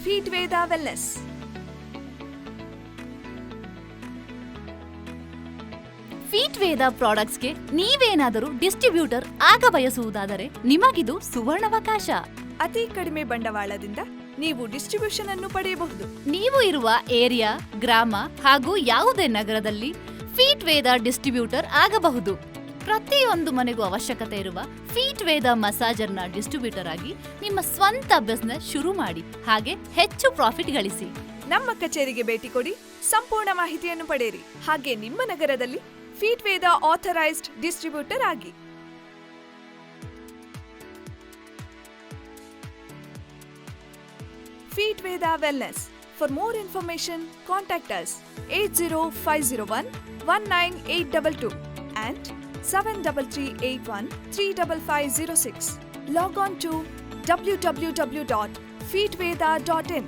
Feet ವೇದ wellness. Feet ವೇದ ಪ್ರಾಡಕ್ಟ್ಸ್ಗೆ ನೀವೇನಾದರೂ distributor ಆಗ ಬಯಸುವುದಾದರೆ ನಿಮಗಿದು ಸುವರ್ಣಾವಕಾಶ. ಅತಿ ಕಡಿಮೆ ಬಂಡವಾಳದಿಂದ ನೀವು ಡಿಸ್ಟ್ರಿಬ್ಯೂಷನ್ ಅನ್ನು ಪಡೆಯಬಹುದು. ನೀವು ಇರುವ ಏರಿಯಾ, ಗ್ರಾಮ ಹಾಗೂ ಯಾವುದೇ ನಗರದಲ್ಲಿ ಫೀಟ್ ವೇದ ಡಿಸ್ಟ್ರಿಬ್ಯೂಟರ್ ಆಗಬಹುದು. ಪ್ರತಿಯೊಂದು ಮನೆಗೂ ಅವಶ್ಯಕತೆ ಇರುವ ಫೀಟ್ ವೇದ ಮಸಾಜರ್ನ ಡಿಸ್ಟ್ರಿಬ್ಯೂಟರ್ ಆಗಿ ನಿಮ್ಮ ಸ್ವಂತ ಬಿಸ್ನೆಸ್ ಶುರು ಮಾಡಿ, ಹಾಗೆ ಹೆಚ್ಚು ಪ್ರಾಫಿಟ್ ಗಳಿಸಿ. ನಮ್ಮ ಕಚೇರಿಗೆ ಭೇಟಿ ಕೊಡಿ, ಸಂಪೂರ್ಣ ಮಾಹಿತಿಯನ್ನು ಪಡೆಯಿರಿ, ಹಾಗೆ ನಿಮ್ಮ ನಗರದಲ್ಲಿ ಫೀಟ್ ವೇದ ಆಥರೈಸ್ಡ್ ಡಿಸ್ಟ್ರಿಬ್ಯೂಟರ್ ಆಗಿ. Feet Veda wellness. For more information, contact us 80501 19822 and 73381 35506. Log on to www.feetveda.in.